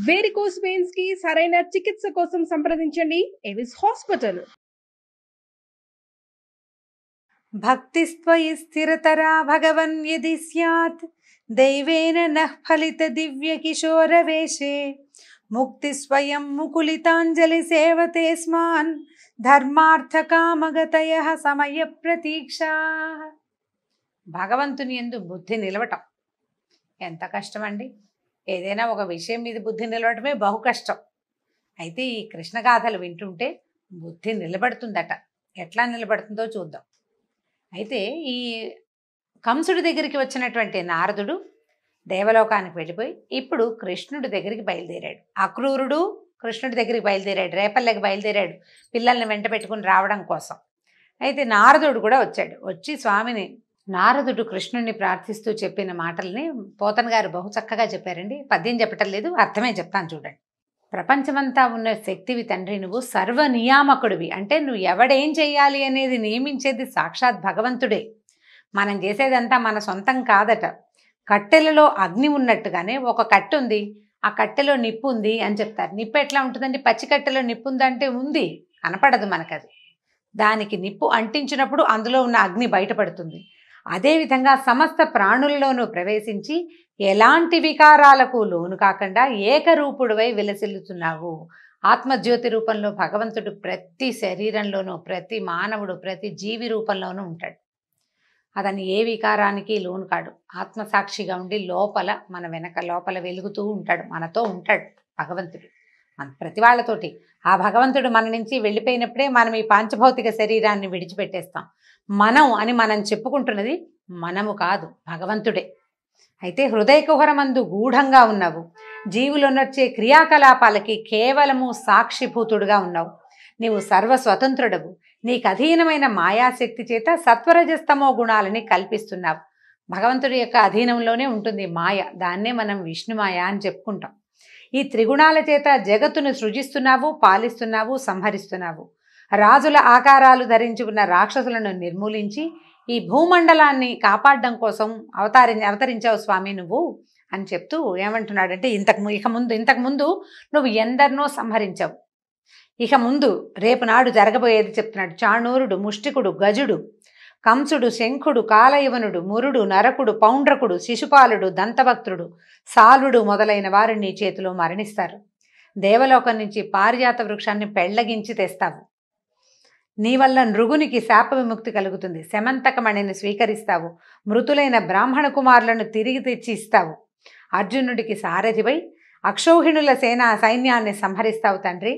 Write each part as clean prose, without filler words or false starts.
Varicose veins కి సరైన చికిత్స కోసం సంప్రదించండి ఎవిస్ హాస్పిటల్. భక్తిస్త్వయి స్థిరతరా భగవన్ యది స్యాత్ దైవేన నః ఫలిత దివ్య కిశోరవేషే ముక్తి స్వయం ముకులితాంజలి సేవతే స్మాన్ ధర్మార్థ కామగతయః సమయ ప్రతీక్షా. భగవంతుని యందు బుద్ధి నిలవటం ఎంత కష్టం అండి. ఏదైనా ఒక విషయం మీద బుద్ధి నిలవటమే బహు కష్టం. అయితే ఈ కృష్ణగాథలు వింటుంటే బుద్ధి నిలబడుతుందట. ఎట్లా నిలబడుతుందో చూద్దాం. అయితే ఈ కంసుడి దగ్గరికి వచ్చినటువంటి నారదుడు దేవలోకానికి వెళ్ళిపోయి ఇప్పుడు కృష్ణుడి దగ్గరికి బయలుదేరాడు. అక్రూరుడు కృష్ణుడి దగ్గరికి బయలుదేరాడు, రేపల్లెకి బయలుదేరాడు పిల్లల్ని వెంట పెట్టుకుని రావడం కోసం. అయితే నారదుడు కూడా వచ్చాడు. వచ్చి స్వామిని నారదుడు కృష్ణుడిని ప్రార్థిస్తూ చెప్పిన మాటల్ని పోతన గారు బహు చక్కగా చెప్పారండి. పద్యం చెప్పటం లేదు, అర్థమే చెప్తాను చూడండి. ప్రపంచమంతా ఉన్న శక్తివి తండ్రి, నువ్వు సర్వనియామకుడివి. అంటే నువ్వు ఎవడేం చెయ్యాలి అనేది నియమించేది సాక్షాత్ భగవంతుడే. మనం చేసేదంతా మన సొంతం కాదట. కట్టెలలో అగ్ని ఉన్నట్టుగానే ఒక కట్టె ఉంది, ఆ కట్టెలో నిప్పు ఉంది అని చెప్తారు. నిప్పు ఎట్లా ఉంటుందండి? పచ్చి కట్టెలో నిప్పు ఉందంటే ఉంది, కనపడదు మనకది. దానికి నిప్పు అంటించినప్పుడు అందులో ఉన్న అగ్ని బయటపడుతుంది. అదేవిధంగా సమస్త ప్రాణుల్లోనూ ప్రవేశించి ఎలాంటి వికారాలకు లోను కాకుండా ఏకరూపుడువై విలసిల్లుతున్నావు. ఆత్మజ్యోతి రూపంలో భగవంతుడు ప్రతి శరీరంలోనూ, ప్రతి మానవుడు, ప్రతి జీవి రూపంలోనూ ఉంటాడు. అతను ఏ వికారానికి లోను కాడు. ఆత్మసాక్షిగా ఉండి లోపల మన వెనక లోపల వెలుగుతూ ఉంటాడు, మనతో ఉంటాడు భగవంతుడు. మన ప్రతి వాళ్ళతోటి ఆ భగవంతుడు మన నుంచి వెళ్ళిపోయినప్పుడే మనం ఈ పాంచభౌతిక శరీరాన్ని విడిచిపెట్టేస్తాం. మనం చెప్పుకుంటున్నది మనము కాదు, భగవంతుడే. అయితే హృదయ కుహరమందు గూఢంగా ఉన్నావు. జీవులొనర్చే క్రియాకలాపాలకి కేవలము సాక్షిభూతుడుగా ఉన్నావు. నీవు సర్వస్వతంత్రుడవు. నీకు అధీనమైన మాయాశక్తి చేత సత్వరజస్తమో గుణాలని కల్పిస్తున్నావు. భగవంతుడి యొక్క అధీనంలోనే ఉంటుంది మాయ. దాన్నే మనం విష్ణుమాయ అని చెప్పుకుంటాం. ఈ త్రిగుణాల చేత జగత్తును సృజిస్తున్నావు, పాలిస్తున్నావు, సంహరిస్తున్నావు. రాజుల ఆకారాలు ధరించి ఉన్న రాక్షసులను నిర్మూలించి ఈ భూమండలాన్ని కాపాడడం కోసం అవతరించావు స్వామి నువ్వు అని చెప్తూ ఏమంటున్నాడంటే, ఇంతకుముందు నువ్వు ఎందరినో సంహరించావు. ఇక ముందు రేపు నాడు జరగబోయేది చెప్తున్నాడు. చాణూరుడు, ముష్టికుడు, గజుడు, కంసుడు, శంఖుడు, కాలయవనుడు, మురుడు, నరకుడు, పౌండ్రకుడు, శిశుపాలుడు, దంతభక్తుడు, సాలుడు మొదలైన వారు నీ చేతిలో మరణిస్తారు. దేవలోకం నుంచి పారిజాత వృక్షాన్ని పెళ్లగించి తెస్తావు. నీ వల్ల నృగునికి శాప విముక్తి కలుగుతుంది. శమంతకమణిని స్వీకరిస్తావు. మృతులైన బ్రాహ్మణ కుమారులను తిరిగి తెచ్చి ఇస్తావు. అర్జునుడికి సారథివై అక్షౌహిణుల సైన్యాన్ని సంహరిస్తావు తండ్రి.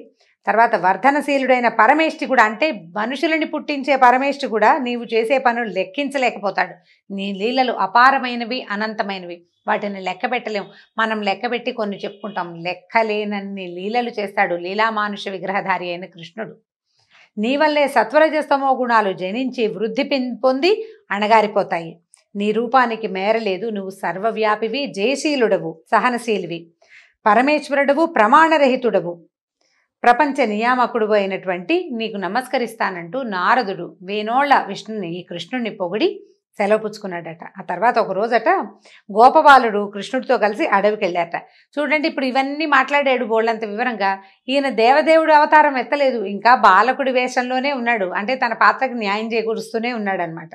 తర్వాత వర్ధనశీలుడైన పరమేష్టి కూడా, అంటే మనుషులని పుట్టించే పరమేష్టి కూడా నీవు చేసే పనులు లెక్కించలేకపోతాడు. నీ లీలలు అపారమైనవి, అనంతమైనవి. వాటిని లెక్క పెట్టలేము. మనం లెక్కబెట్టి కొన్ని చెప్పుకుంటాం. లెక్కలేనన్ని లీలలు చేస్తాడు లీలామానుష విగ్రహధారి అయిన కృష్ణుడు. నీ వల్లే సత్వరజస్తమో గుణాలు జనించి వృద్ధి పొంది అణగారిపోతాయి. నీ రూపానికి మేరలేదు. నువ్వు సర్వవ్యాపివి, జయశీలుడవు, సహనశీలివి, పరమేశ్వరుడవు, ప్రమాణరహితుడవు, ప్రపంచ నియామకుడు అయినటువంటి నీకు నమస్కరిస్తానంటూ నారదుడు వేనోళ్ల విష్ణుని, ఈ కృష్ణుడిని పొగిడి సెలవు పుచ్చుకున్నాడట. ఆ తర్వాత ఒక రోజట గోపబాలుడు కృష్ణుడితో కలిసి అడవికి వెళ్ళాట. చూడండి, ఇప్పుడు ఇవన్నీ మాట్లాడాడు బోళ్ళంత వివరంగా. ఈయన దేవదేవుడు అవతారం ఎత్తలేదు, ఇంకా బాలకుడి వేషంలోనే ఉన్నాడు. అంటే తన పాత్రకు న్యాయం చేకూరుస్తూనే ఉన్నాడు అనమాట.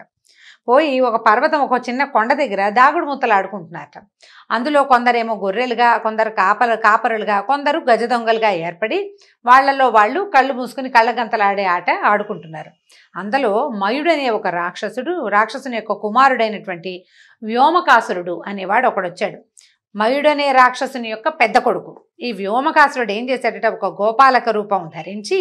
పోయి ఒక పర్వతం, ఒక చిన్న కొండ దగ్గర దాగుడు ముత్తలు ఆడుకుంటున్నారట. అందులో కొందరేమో గొర్రెలుగా, కొందరు కాపరులుగా, కొందరు గజ దొంగలుగా ఏర్పడి వాళ్ళలో వాళ్ళు కళ్ళు మూసుకుని కళ్ళగంతలాడే ఆట ఆడుకుంటున్నారు. అందులో మయుడనే ఒక రాక్షసుని యొక్క కుమారుడైనటువంటి వ్యోమకాసురుడు అనేవాడు ఒకడొచ్చాడు. మయుడనే రాక్షసుని యొక్క పెద్ద కొడుకు. ఈ వ్యోమకాసురుడు ఏం చేశాడట, ఒక గోపాలక రూపం ధరించి,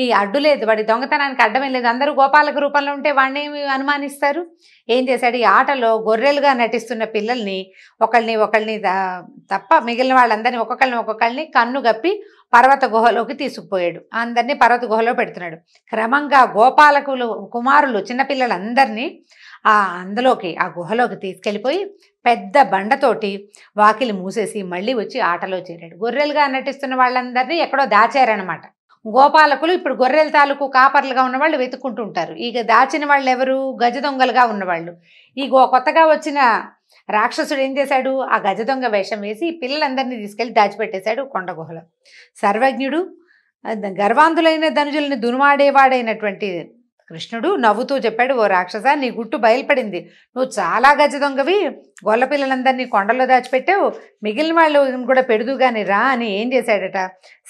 ఈ అడ్డులేదు, వాడి దొంగతనానికి అడ్డమేం లేదు, అందరూ గోపాలక రూపంలో ఉంటే వాడిని అనుమానిస్తారు. ఏం చేశాడు, ఈ ఆటలో గొర్రెలుగా నటిస్తున్న పిల్లల్ని ఒకళ్ళని తప్ప మిగిలిన వాళ్ళందరినీ ఒక్కొక్కళ్ళని కన్ను గప్పి పర్వత గుహలోకి తీసుకుపోయాడు. అందరినీ పర్వత గుహలో పెడుతున్నాడు. క్రమంగా కుమారులు చిన్నపిల్లలందరినీ ఆ గుహలోకి తీసుకెళ్ళిపోయి పెద్ద బండతోటి వాకిలి మూసేసి మళ్ళీ వచ్చి ఆటలో చేరాడు. గొర్రెలుగా నటిస్తున్న వాళ్ళందరినీ ఎక్కడో దాచారనమాట. గోపాలకులు ఇప్పుడు గొర్రెల తాలూకు కాపర్లుగా ఉన్నవాళ్ళు వెతుక్కుంటూ ఉంటారు. ఇక దాచిన వాళ్ళు ఎవరు? గజ దొంగలుగా ఉన్నవాళ్ళు. ఈ కొత్తగా వచ్చిన రాక్షసుడు ఏం చేశాడు? ఆ గజ దొంగ వేషం వేసి పిల్లలందరినీ తీసుకెళ్లి దాచిపెట్టేశాడు కొండ గుహలో. సర్వజ్ఞుడు, గర్వాంధులైన ధనుజుల్ని దునుమాడేవాడైనటువంటి కృష్ణుడు నవ్వుతూ చెప్పాడు, ఓ రాక్షస, నీ గుట్టు బయలుపడింది. నువ్వు చాలా గజ దొంగవి, గొల్ల పిల్లలందరినీ కొండలో దాచిపెట్టావు, మిగిలిన వాళ్ళు కూడా పెడుదుగాని రా అని ఏం చేశాడట?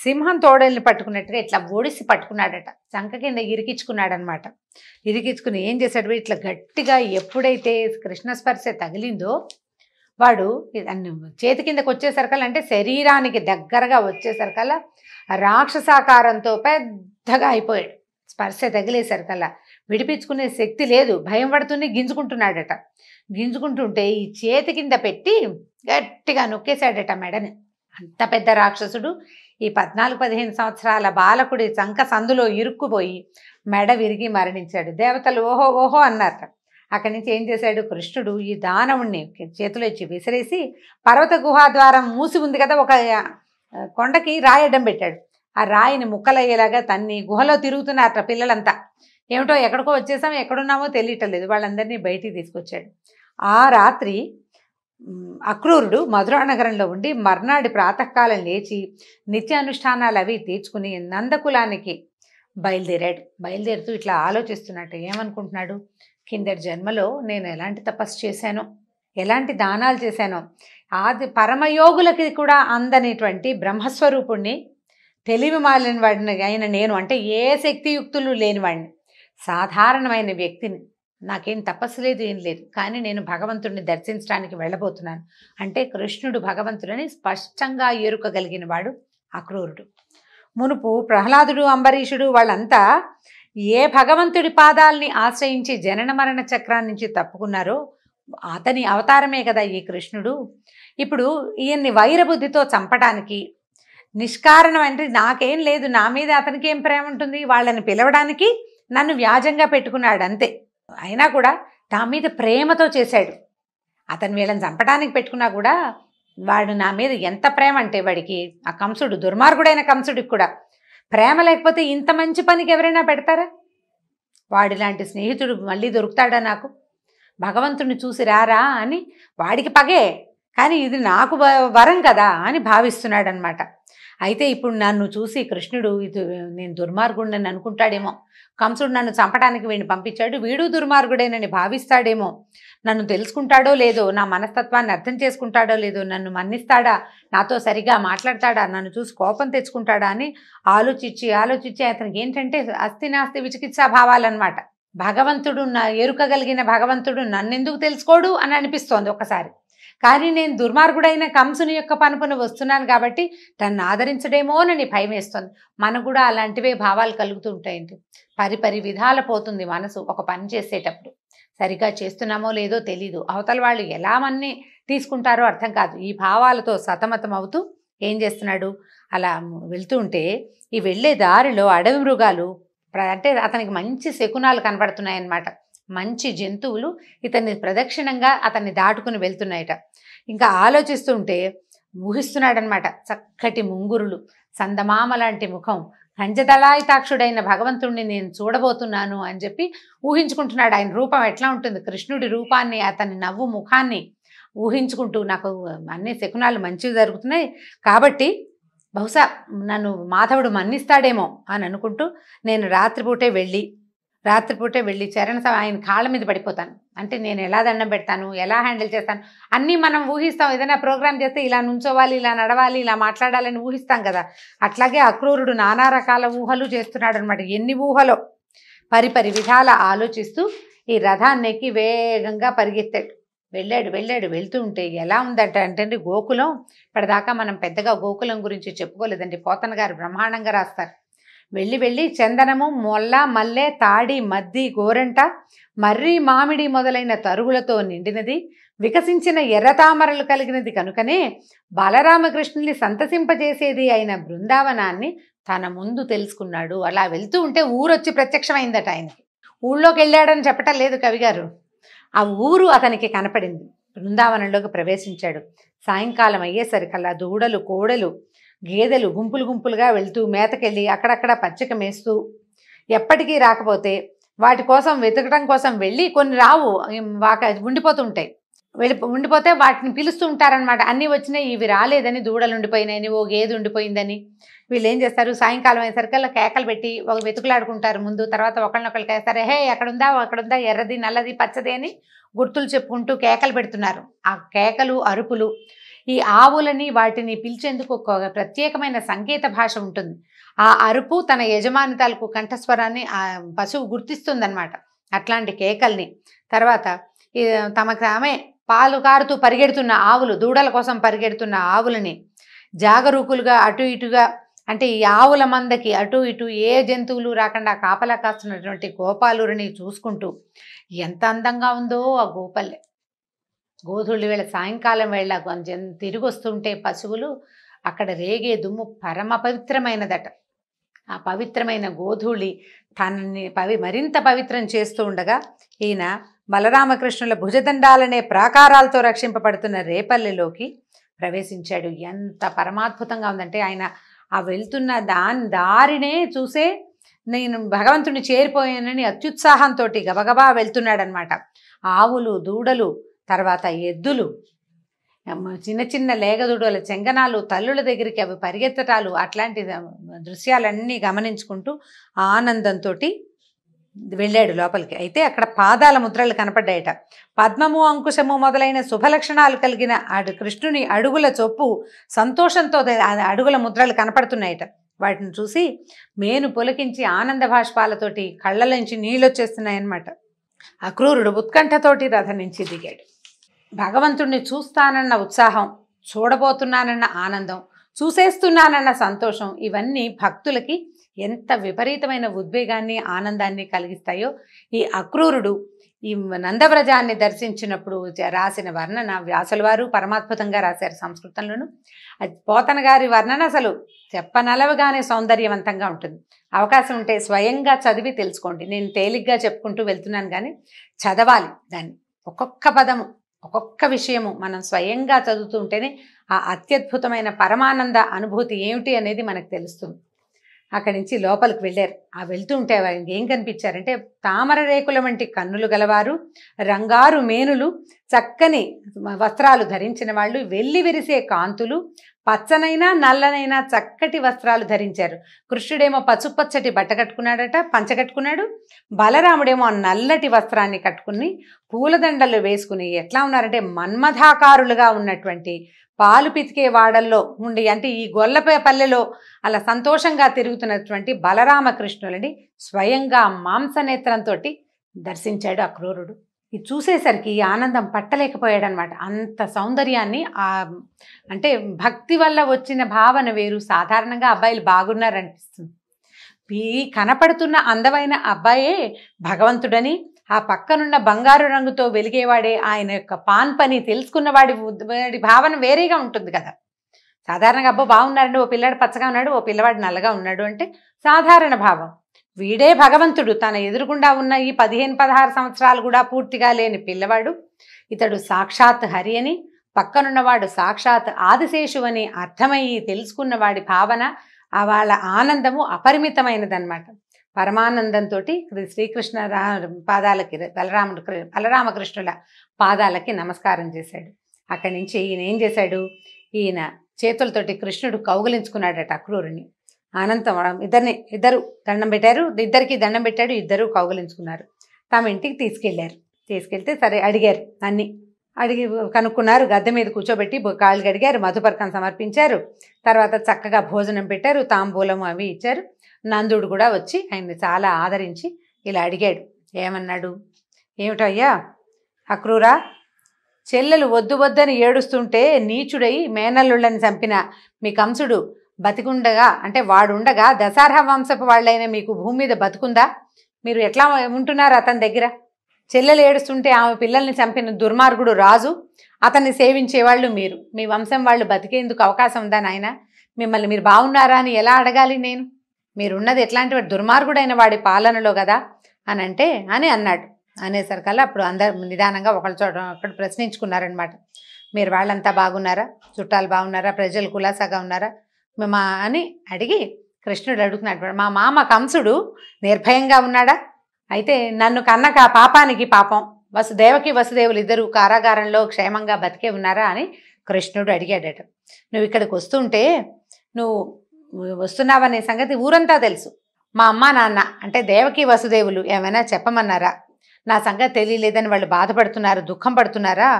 సింహం తోడల్ని పట్టుకున్నట్టుగా ఇట్లా ఓడిసి పట్టుకున్నాడట, చంక కింద ఇరికించుకున్నాడనమాట. ఇరికించుకుని ఏం చేశాడు? ఇట్లా గట్టిగా ఎప్పుడైతే కృష్ణస్పర్శ తగిలిందో వాడు చేతి కిందకు వచ్చేసరికల్లా, అంటే శరీరానికి దగ్గరగా వచ్చేసరికల్లా రాక్షసాకారంతో పెద్దగా అయిపోయాడు. స్పర్శ తగిలేసరికల్లా విడిపించుకునే శక్తి లేదు, భయం పడుతూనే గింజుకుంటున్నాడట. గింజుకుంటుంటే ఈ చేతి కింద పెట్టి గట్టిగా నొక్కేశాడట మెడని. అంత పెద్ద రాక్షసుడు ఈ 14-15 సంవత్సరాల బాలకుడి చంక సందులో ఇరుక్కుపోయి మెడ విరిగి మరణించాడు. దేవతలు ఓహో ఓహో అన్నారట. అక్కడి నుంచి ఏం చేశాడు కృష్ణుడు? ఈ దానవుణ్ణి చేతిలో ఇచ్చి విసిరేసి పర్వత గుహాద్వారం మూసి ఉంది కదా, ఒక కొండకి రాయి అడ్డం పెట్టాడు. ఆ రాయిని ముక్కలయ్యేలాగా తన్ని గుహలో తిరుగుతున్నారట పిల్లలంతా. ఏమిటో ఎక్కడికో వచ్చేసాం, ఎక్కడున్నామో తెలియటలేదు. వాళ్ళందరినీ బయటికి తీసుకొచ్చాడు. ఆ రాత్రి అక్రూరుడు మధురా నగరంలో ఉండి మర్నాడు ప్రాతకాలం లేచి నిత్యానుష్ఠానాలు అవి తీర్చుకుని నందకులానికి బయలుదేరాడు. బయలుదేరుతూ ఇట్లా ఆలోచిస్తున్నట్టు ఏమనుకుంటున్నాడు? కిందటి జన్మలో నేను ఎలాంటి తపస్సు చేశానో, ఎలాంటి దానాలు చేశానో, ఆది పరమయోగులకి కూడా అందనేటువంటి బ్రహ్మస్వరూపుణ్ణి, తెలివి మాలిన వాడిని అయిన నేను, అంటే ఏ శక్తియుక్తులు లేనివాడిని, సాధారణమైన వ్యక్తిని, నాకేం తపస్సు లేదు, ఏం లేదు, కానీ నేను భగవంతుడిని దర్శించడానికి వెళ్ళబోతున్నాను అంటే కృష్ణుడు భగవంతుడని స్పష్టంగా ఎరుకగలిగిన వాడు అక్రూరుడు. మునుపు ప్రహ్లాదుడు, అంబరీషుడు వాళ్ళంతా ఏ భగవంతుడి పాదాలని ఆశ్రయించి జనన మరణ చక్రాన్ని నుంచి తప్పుకున్నారో అతని అవతారమే కదా ఈ కృష్ణుడు. ఇప్పుడు ఈయన్ని వైరబుద్ధితో చంపడానికి, నిష్కారణం అంటే నాకేం లేదు, నా మీద అతనికి ఏం ప్రేమ ఉంటుంది, వాళ్ళని పిలవడానికి నన్ను వ్యాజంగా పెట్టుకున్నాడు అంతే. అయినా కూడా నా మీద ప్రేమతో చేశాడు. అతను వీళ్ళని చంపడానికి పెట్టుకున్నా కూడా వాడు నా మీద ఎంత ప్రేమ అంటే, వాడికి ఆ కంసుడు, దుర్మార్గుడైన కంసుడికి కూడా ప్రేమ లేకపోతే ఇంత మంచి పనికి ఎవరైనా పెడతారా? వాడి లాంటి స్నేహితుడు మళ్ళీ దొరుకుతాడా నాకు? భగవంతుడిని చూసి రారా అని వాడికి పగే, కానీ ఇది నాకు వరం కదా అని భావిస్తున్నాడు అనమాట. అయితే ఇప్పుడు నన్ను చూసి కృష్ణుడు ఇది నేను దుర్మార్గుడిని అనుకుంటాడేమో, కంసుడు నన్ను చంపడానికి వీడిని పంపించాడు, వీడు దుర్మార్గుడేనని భావిస్తాడేమో, నన్ను తెలుసుకుంటాడో లేదో, నా మనస్తత్వాన్ని అర్థం చేసుకుంటాడో లేదో, నన్ను మన్నిస్తాడా, నాతో సరిగా మాట్లాడతాడా, నన్ను చూసి కోపం తెచ్చుకుంటాడా అని ఆలోచించి అతనికి ఏంటంటే అస్థి నాస్తి విచికిత్సా భావాలన్నమాట. భగవంతుడు ఎరుకగలిగిన భగవంతుడు నన్నెందుకు తెలుసుకోడు అని అనిపిస్తోంది ఒకసారి. కానీ నేను దుర్మార్గుడైన కంసుని యొక్క పనుపును వస్తున్నాను కాబట్టి తను ఆదరించడేమోనని భయం వేస్తుంది. మనకు కూడా అలాంటివే భావాలు కలుగుతూ ఉంటాయండి. పరిపరి విధాల పోతుంది మనసు ఒక పని చేసేటప్పుడు. సరిగా చేస్తున్నామో లేదో తెలీదు, అవతల వాళ్ళు ఎలా మన్ని తీసుకుంటారో అర్థం కాదు. ఈ భావాలతో సతమతం అవుతూ ఏం చేస్తున్నాడు, అలా వెళ్తూ ఉంటే ఈ వెళ్ళే దారిలో అడవి మృగాలు, అంటే అతనికి మంచి శకునాలు కనబడుతున్నాయన్నమాట. మంచి జంతువులు ఇతన్ని ప్రదక్షిణంగా అతన్ని దాటుకుని వెళ్తున్నాయట. ఇంకా ఆలోచిస్తుంటే ఊహిస్తున్నాడనమాట, చక్కటి ముంగురులు, సందమామ లాంటి ముఖం, కంజదళాయితాక్షుడైన భగవంతుడిని నేను చూడబోతున్నాను అని చెప్పి ఊహించుకుంటున్నాడు. ఆయన రూపం ఎట్లా ఉంటుంది, కృష్ణుడి రూపాన్ని, అతని నవ్వు ముఖాన్ని ఊహించుకుంటూ నాకు అన్ని శకునాలు మంచివి జరుగుతున్నాయి కాబట్టి బహుశా నన్ను మాధవుడు మన్నిస్తాడేమో అని అనుకుంటూ నేను రాత్రిపూటే వెళ్ళి ఆయన కాళ్ళ మీద పడిపోతాను. అంటే నేను ఎలా దండం పెడతాను, ఎలా హ్యాండిల్ చేస్తాను అన్నీ మనం ఊహిస్తాం. ఏదైనా ప్రోగ్రామ్ చేస్తే ఇలా నుంచోవాలి, ఇలా నడవాలి, ఇలా మాట్లాడాలని ఊహిస్తాం కదా. అట్లాగే అక్రూరుడు నానా రకాల ఊహలు చేస్తున్నాడు అనమాట. ఎన్ని ఊహలో పరిపరి విధాల ఆలోచిస్తూ ఈ రథాన్ని ఎక్కి వేగంగా పరిగెత్తాడు. వెళ్తూ ఉంటే ఎలా ఉందట అంటే గోకులం, ఇప్పటిదాకా మనం పెద్దగా గోకులం గురించి చెప్పుకోలేదండి. పోతన గారు బ్రహ్మాండంగా రాస్తారు. వెళ్ళి చందనము, మొల్ల, మల్లె, తాడి, మద్ది, గోరంట, మర్రి, మామిడి మొదలైన తరుగులతో నిండినది, వికసించిన ఎర్రతామరలు కలిగినది కనుకనే బాలరామకృష్ణుల్ని సంతసింపజేసేది అయిన బృందావనాన్ని తన ముందు తెలుసుకున్నాడు. అలా వెళ్తూ ఉంటే ఊరొచ్చి ప్రత్యక్షమైందట ఆయనకి. ఊళ్ళోకి వెళ్ళాడని చెప్పటం లేదు కవిగారు, ఆ ఊరు అతనికి కనపడింది. బృందావనంలోకి ప్రవేశించాడు. సాయంకాలం అయ్యేసరికల్లా దూడలు, కోడలు గేదెలు గుంపులు గుంపులుగా వెళ్తూ మేతకెళ్ళి అక్కడక్కడ పచ్చిక మేస్తూ ఎప్పటికీ రాకపోతే వాటి కోసం వెతకడం కోసం వెళ్ళి కొన్ని రావు ఉండిపోతుంటాయి. ఉండిపోతే వాటిని పిలుస్తూ ఉంటారనమాట. అన్నీ వచ్చినాయి, ఇవి రాలేదని, దూడలు ఉండిపోయినాయని, ఓ గేదె ఉండిపోయిందని. వీళ్ళు ఏం చేస్తారు, సాయంకాలం అయ్యేసరికల్లా కేకలు పెట్టి ఒక వెతుకులాడుకుంటారు ముందు. తర్వాత ఒకళ్ళనొకళ్ళు కేస్తారు, హే అక్కడుందా ఎర్రది నల్లది పచ్చది అని గుర్తులు చెప్పుకుంటూ కేకలు పెడుతున్నారు. ఆ కేకలు అరుపులు ఈ ఆవులని వాటిని పిలిచేందుకు ఒక ప్రత్యేకమైన సంకేత భాష ఉంటుంది. ఆ అరుపు తన యజమాని తాలూకు కంఠస్వరాన్ని ఆ పశువు గుర్తిస్తుందన్నమాట. అట్లాంటి కేకల్ని తర్వాత తమకు ఆమె పాలు కారుతూ పరిగెడుతున్న ఆవులు, దూడల కోసం పరిగెడుతున్న ఆవులని జాగరూకులుగా అటు ఇటుగా, అంటే ఈ ఆవుల మందకి అటు ఇటు ఏ జంతువులు రాకుండా కాపలా కాస్తున్నటువంటి గోపాలుని చూసుకుంటూ ఎంత అందంగా ఉందో ఆ గోపల్లె. గోధుళ్ళు వేళ సాయంకాలం వేళ కొంచెం తిరిగి వస్తుంటే పశువులు అక్కడ రేగే దుమ్ము పరమ పవిత్రమైనదట. ఆ పవిత్రమైన గోధూళి తనని మరింత పవిత్రం చేస్తూ ఉండగా ఈయన బలరామకృష్ణుల భుజదండాలనే ప్రాకారాలతో రక్షింపబడుతున్న రేపల్లెలోకి ప్రవేశించాడు. ఎంత పరమాద్భుతంగా ఉందంటే ఆయన ఆ వెళ్తున్న దారినే చూసే నేను భగవంతుని చేరిపోయానని అత్యుత్సాహంతో గబగబా వెళ్తున్నాడనమాట. ఆవులు, దూడలు, తర్వాత ఎద్దులు, చిన్న చిన్న లేగదూడల చెంగనాలు, తల్లుల దగ్గరికి అవి పరిగెత్తటాలు, అట్లాంటి దృశ్యాలన్నీ గమనించుకుంటూ ఆనందంతో వెళ్ళాడు లోపలికి. అయితే అక్కడ పాదాల ముద్రలు కనపడ్డాయట. పద్మము, అంకుశము మొదలైన శుభలక్షణాలు కలిగిన కృష్ణుని అడుగుల చొప్పు సంతోషంతో అడుగుల ముద్రలు కనపడుతున్నాయట. వాటిని చూసి మేను పులకించి ఆనంద భాష్పాలతోటి కళ్ళలోంచి నీళ్ళొచ్చేస్తున్నాయన్నమాట. అక్రూరుడు ఉత్కంఠతోటి రథం నుంచి దిగాడు. భగవంతుణ్ణి చూస్తానన్న ఉత్సాహం, చూడబోతున్నానన్న ఆనందం, చూసేస్తున్నానన్న సంతోషం, ఇవన్నీ భక్తులకి ఎంత విపరీతమైన ఉద్వేగాన్ని ఆనందాన్ని కలిగిస్తాయో ఈ అక్రూరుడు ఈ నందవ్రజాన్ని దర్శించినప్పుడు రాసిన వర్ణన వ్యాసుల వారు పరమాద్భుతంగా రాశారు సంస్కృతంలోను. అది పోతన గారి వర్ణన అసలు చెప్పనలవగానే సౌందర్యవంతంగా ఉంటుంది. అవకాశం ఉంటే స్వయంగా చదివి తెలుసుకోండి. నేను తేలిగ్గా చెప్పుకుంటూ వెళ్తున్నాను కానీ చదవాలి దాన్ని. ఒక్కొక్క పదము, ఒక్కొక్క విషయము మనం స్వయంగా చదువుతూ ఉంటేనే ఆ అత్యద్భుతమైన పరమానంద అనుభూతి ఏమిటి అనేది మనకు తెలుస్తుంది. అక్కడి నుంచి లోపలికి వెళ్ళారు. ఆ వెళ్తూ ఉంటే వారికి ఏం కనిపించారంటే తామర రేకుల వంటి కన్నులు గలవారు, రంగారు మేనులు, చక్కని వస్త్రాలు ధరించిన వాళ్ళు, వెల్లి విరిసే కాంతులు, పచ్చనైనా నల్లనైనా చక్కటి వస్త్రాలు ధరించారు. కృష్ణుడేమో పసుపచ్చటి బట్ట కట్టుకున్నాడట, పంచ కట్టుకున్నాడు. బలరాముడేమో నల్లటి వస్త్రాన్ని కట్టుకుని పూలదండలు వేసుకుని ఎట్లా ఉన్నారంటే మన్మథాకారులుగా ఉన్నటువంటి పాలు పితికే వాడల్లో ఉండి, అంటే ఈ గొల్లపల్లెలో అలా సంతోషంగా తిరుగుతున్నటువంటి బలరామకృష్ణులని స్వయంగా మాంసనేత్రంతో దర్శించాడు అక్రూరుడు. ఇది చూసేసరికి ఆనందం పట్టలేకపోయాడనమాట. అంత సౌందర్యాన్ని అంటే భక్తి వల్ల వచ్చిన భావన వేరు. సాధారణంగా అబ్బాయిలు బాగున్నారనిపిస్తుంది. ఈ కనపడుతున్న అందమైన అబ్బాయే భగవంతుడని, ఆ పక్కనున్న బంగారు రంగుతో వెలిగేవాడే ఆయన యొక్క పాన్ పని తెలుసుకున్న వాడి భావన వేరేగా ఉంటుంది కదా. సాధారణంగా అబ్బో బాగున్నారండి, ఓ పిల్లాడు పచ్చగా ఉన్నాడు, ఓ పిల్లవాడు నల్లగా ఉన్నాడు అంటే సాధారణ భావం. వీడే భగవంతుడు. తన ఎదురుగుండా ఉన్న ఈ 15-16 సంవత్సరాలు కూడా పూర్తిగా లేని పిల్లవాడు ఇతడు సాక్షాత్ హరి అని, పక్కనున్నవాడు సాక్షాత్ ఆదిశేషు అని అర్థమయ్యి తెలుసుకున్న వాడి భావన, వాళ్ళ ఆనందము అపరిమితమైనదన్నమాట. పరమానందంతో శ్రీకృష్ణ పాదాలకి బలరామకృష్ణుల పాదాలకి నమస్కారం చేశాడు. అక్కడి నుంచి ఈయన ఏం చేశాడు, ఈయన చేతులతోటి కృష్ణుడు కౌగిలించుకున్నాడట అక్రూరుని. అనంతం ఇద్దరు దండం పెట్టారు, ఇద్దరికి దండం పెట్టాడు, ఇద్దరు కౌగిలించుకున్నారు. తమ ఇంటికి తీసుకెళ్తే సరే అడిగారు, అడిగి కనుక్కున్నారు. గద్దె మీద కూర్చోబెట్టి కాళ్ళు కడిగారు, మధుపర్కం సమర్పించారు. తర్వాత చక్కగా భోజనం పెట్టారు, తాంబూలం అవి ఇచ్చారు. నందుడు కూడా వచ్చి ఆయన్ని చాలా ఆదరించి ఇలా అడిగాడు. ఏమన్నాడు, ఏమిటయ్యా అక్రూరా, చెల్లెలు వద్దు వద్దని ఏడుస్తుంటే నీచుడై మేనల్లుళ్ళని చంపిన మీ కంసుడు బతికుండగా, అంటే వాడుండగా దశార్హ వంశపు వాళ్ళైన మీకు భూమి మీద బతుకుందా? మీరు ఎట్లా ఉంటున్నారు అతని దగ్గర? చెల్లెలు ఏడుస్తుంటే ఆమె పిల్లల్ని చంపిన దుర్మార్గుడు రాజు, అతన్ని సేవించేవాళ్ళు మీరు. మీ వంశం వాళ్ళు బతికేందుకు అవకాశం ఉందా నాయన? మిమ్మల్ని మీరు బాగున్నారా అని ఎలా అడగాలి నేను? మీరున్నది ఎట్లాంటి వాడు, దుర్మార్గుడైన వాడి పాలనలో కదా అని అన్నాడు. అనేసరికల్లా అప్పుడు అందరు నిదానంగా ఒకళ్ళు ప్రశ్నించుకున్నారనమాట. మీరు వాళ్ళంతా బాగున్నారా? చుట్టాలు బాగున్నారా? ప్రజలు కులాసాగా ఉన్నారా? మా అని అడిగి కృష్ణుడు అడుగుతున్నాడు, మా మామ కంసుడు నిర్భయంగా ఉన్నాడా? అయితే నన్ను కన్నక పాపానికి పాపం దేవకి వసుదేవులు ఇద్దరు కారాగారంలో క్షేమంగా బతికే ఉన్నారా అని కృష్ణుడు అడిగాడట. నువ్వు ఇక్కడికి వస్తుంటే నువ్వు వస్తున్నావనే సంగతి ఊరంతా తెలుసు. మా అమ్మ నాన్న అంటే దేవకి వసుదేవులు ఏమైనా చెప్పమన్నారా? నా సంగతి తెలియలేదని వాళ్ళు బాధపడుతున్నారు, దుఃఖం పడుతున్నారా?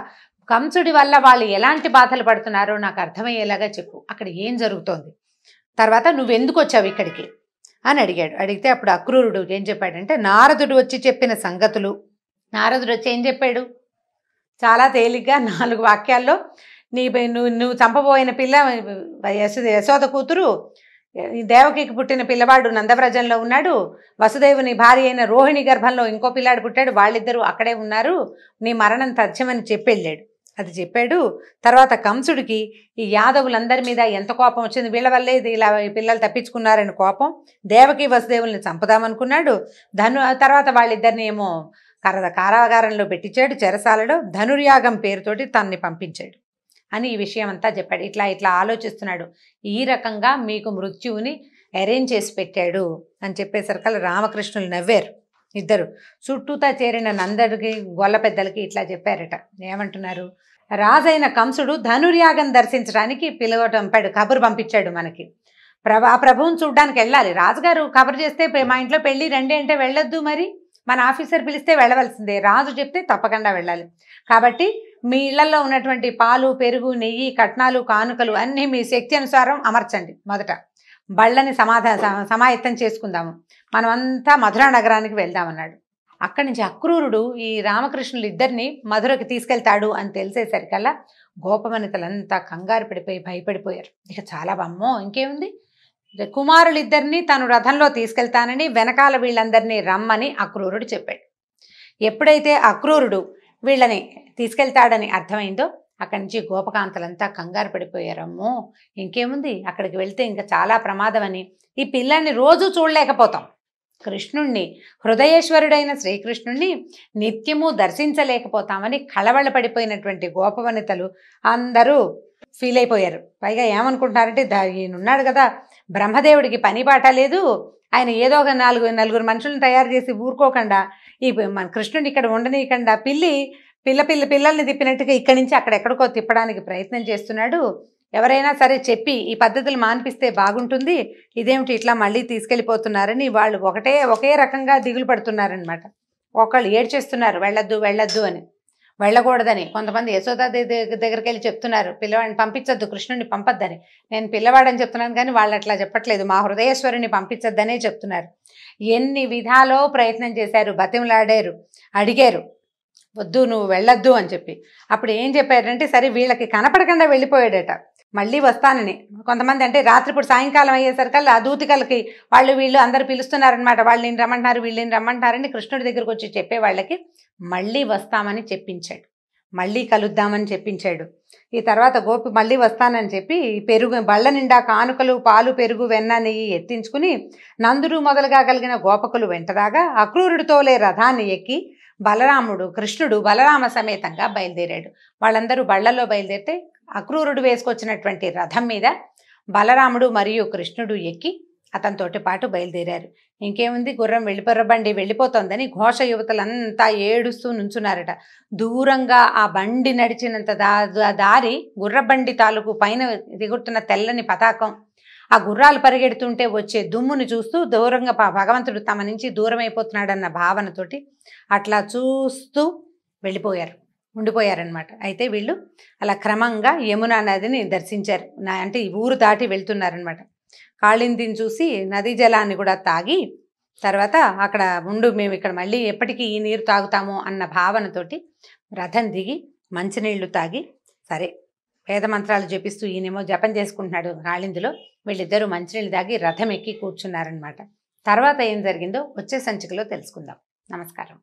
కంసుడి వల్ల వాళ్ళు ఎలాంటి బాధలు పడుతున్నారో నాకు అర్థమయ్యేలాగా చెప్పు. అక్కడ ఏం జరుగుతోంది? తర్వాత నువ్వెందుకు వచ్చావు ఇక్కడికి అని అడిగాడు. అడిగితే అప్పుడు అక్రూరుడు ఏం చెప్పాడంటే, నారదుడు వచ్చి చెప్పిన సంగతులు. నారదుడు వచ్చి ఏం చెప్పాడు? చాలా తేలిగ్గా 4 వాక్యాల్లో నువ్వు చంపబోయిన పిల్ల యశోద కూతురు, దేవకికి పుట్టిన పిల్లవాడు నందవ్రజంలో ఉన్నాడు, వసుదేవుని భార్య అయిన రోహిణి గర్భంలో ఇంకో పిల్లాడు పుట్టాడు, వాళ్ళిద్దరూ అక్కడే ఉన్నారు, నీ మరణం తథ్యమని చెప్పెళ్ళాడు. అది చెప్పాడు. తర్వాత కంసుడికి ఈ యాదవులందరి మీద ఎంత కోపం వచ్చింది, వీళ్ళ వల్లే ఇది ఇలా పిల్లలు తప్పించుకున్నారని కోపం, దేవకి వసుదేవుల్ని చంపుదామనుకున్నాడు. తర్వాత వాళ్ళిద్దరిని ఏమో కారాగారంలో పెట్టించాడు, చెరసాలలో ధనుర్యాగం పేరుతోటి తనని పంపించాడు అని ఈ విషయం అంతా చెప్పాడు. ఇట్లా ఆలోచిస్తున్నాడు, ఈ రకంగా మీకు మృత్యువుని అరేంజ్ చేసి పెట్టాడు అని చెప్పేసరికల్లా రామకృష్ణులు నవ్వారు. ఇద్దరు చుట్టూతా చేరిన నందడికి గొల్ల పెద్దలకి ఇట్లా చెప్పారట. ఏమంటున్నారు? రాజైన కంసుడు ధనుర్యాగం దర్శించడానికి పంపాడు, కబురు పంపించాడు మనకి. ఆ ప్రభువుని చూడ్డానికి వెళ్ళాలి. రాజుగారు కబురు చేస్తే మా ఇంట్లో పెళ్ళి రండి అంటే వెళ్ళొద్దు, మరి మన ఆఫీసర్ పిలిస్తే వెళ్ళవలసిందే, రాజు చెప్తే తప్పకుండా వెళ్ళాలి. కాబట్టి మీ ఇళ్లలో ఉన్నటువంటి పాలు, పెరుగు, నెయ్యి, కట్నాలు, కానుకలు అన్నీ మీ శక్తి అనుసారం అమర్చండి. మొదట బళ్ళని సమాయత్తం చేసుకుందాము, మనమంతా మధురా నగరానికి వెళ్దామన్నాడు. అక్కడి నుంచి అక్రూరుడు ఈ రామకృష్ణులు ఇద్దరిని మధురకి తీసుకెళ్తాడు అని తెలిసేసరికల్లా గోపవనితలంతా కంగారు పడిపోయి భయపడిపోయారు. ఇక చాలా అమ్మో ఇంకేముంది, కుమారులిద్దరినీ తను రథంలో తీసుకెళ్తానని వెనకాల వీళ్ళందరినీ రమ్మని అక్రూరుడు చెప్పాడు. ఎప్పుడైతే అక్రూరుడు వీళ్ళని తీసుకెళ్తాడని అర్థమైందో అక్కడి నుంచి గోపకాంతలంతా కంగారు పడిపోయారమ్మో ఇంకేముంది, అక్కడికి వెళ్తే ఇంకా చాలా ప్రమాదం అని, ఈ పిల్లాన్ని రోజు చూడలేకపోతాం, కృష్ణుణ్ణి హృదయేశ్వరుడైన శ్రీకృష్ణుణ్ణి నిత్యము దర్శించలేకపోతామని కళవళపడిపోయినటువంటి గోపవనితలు అందరూ ఫీల్ అయిపోయారు. పైగా ఏమనుకుంటారంటే, ఈయనున్నాడు కదా బ్రహ్మదేవుడికి పని పాట లేదు, ఆయన ఏదో ఒక నలుగురు మనుషులను తయారు చేసి ఊరుకోకుండా ఈ మన కృష్ణుడిని ఇక్కడ ఉండనీయకుండా పిల్లల్ని తిప్పినట్టుగా ఇక్కడి నుంచి అక్కడెక్కడికో తిప్పడానికి ప్రయత్నం చేస్తున్నాడు. ఎవరైనా సరే చెప్పి ఈ పద్ధతులు మాన్పిస్తే బాగుంటుంది, ఇదేమిటి ఇట్లా మళ్ళీ తీసుకెళ్ళిపోతున్నారని వాళ్ళు ఒకే రకంగా దిగులు పడుతున్నారనమాట. ఒకళ్ళు ఏడ్చేస్తున్నారు వెళ్ళొద్దు అని, వెళ్ళకూడదని. కొంతమంది యశోద దగ్గరికి వెళ్ళి చెప్తున్నారు, పిల్లవాడిని పంపించొద్దు, కృష్ణుడిని పంపొద్దని. నేను పిల్లవాడని చెప్తున్నాను కానీ వాళ్ళు అట్లా చెప్పట్లేదు, మా హృదయేశ్వరుని పంపించొద్దనే చెప్తున్నారు. ఎన్ని విధాలో ప్రయత్నం చేశారు, బతిమలాడారు, అడిగారు, వద్దు నువ్వు వెళ్ళొద్దు అని చెప్పి. అప్పుడు ఏం చెప్పారంటే, సరే వీళ్ళకి కనపడకుండా వెళ్ళిపోయాడట, మళ్ళీ వస్తానని. కొంతమంది అంటే రాత్రిపూట సాయంకాలం అయ్యేసరికల్లా దూతికలకి వీళ్ళు అందరు పిలుస్తున్నారనమాట, వాళ్ళని రమ్మంటారు వీళ్ళని రమ్మంటారని కృష్ణుడి దగ్గరకు వచ్చి చెప్పే వాళ్ళకి మళ్ళీ వస్తామని చెప్పించాడు, మళ్ళీ కలుద్దామని చెప్పించాడు. ఈ తర్వాత గోపి మళ్ళీ వస్తానని చెప్పి పెరుగు బళ్ళ నిండా కానుకలు, పాలు, పెరుగు, వెన్న, నెయ్యి ఎత్తించుకుని నందుడు మొదలుగా కలిగిన గోపకులు వెంటరాగా అక్రూరుడితోలే రథాన్ని ఎక్కి కృష్ణుడు బలరామ సమేతంగా బయలుదేరాడు. వాళ్ళందరూ బళ్లలో బయలుదేరితే అక్రూరుడు వేసుకొచ్చినటువంటి రథం మీద బలరాముడు మరియు కృష్ణుడు ఎక్కి అతనితోటి పాటు బయలుదేరారు. ఇంకేముంది, గుర్రం బండి వెళ్ళిపోతోందని ఘోష యువతలంతా ఏడుస్తూ నుంచున్నారట. దూరంగా ఆ బండి నడిచినంత దారి గుర్రబండి తాలూకు పైన దిగుతున్న తెల్లని పతాకం, ఆ గుర్రాలు పరిగెడుతుంటే వచ్చే దుమ్ముని చూస్తూ దూరంగా భగవంతుడు తమ నుంచి దూరం అయిపోతున్నాడన్న భావనతోటి అట్లా చూస్తూ ఉండిపోయారనమాట. అయితే వీళ్ళు అలా క్రమంగా యమునా నదిని దర్శించారు. అంటే ఈ ఊరు దాటి వెళ్తున్నారనమాట. కాళిందిని చూసి నదీ జలాన్ని కూడా తాగి తర్వాత అక్కడ మేము ఇక్కడ మళ్ళీ ఎప్పటికీ ఈ నీరు తాగుతాము అన్న భావనతోటి రథం దిగి మంచినీళ్లు తాగి, సరే వేద మంత్రాలు జపిస్తూ ఈయనేమో జపం చేసుకుంటున్నాడు కాళిందిలో, వీళ్ళిద్దరూ మంచినీళ్ళు తాగి రథం ఎక్కి కూర్చున్నారనమాట. తర్వాత ఏం జరిగిందో వచ్చే సంచికలో తెలుసుకుందాం. నమస్కారం.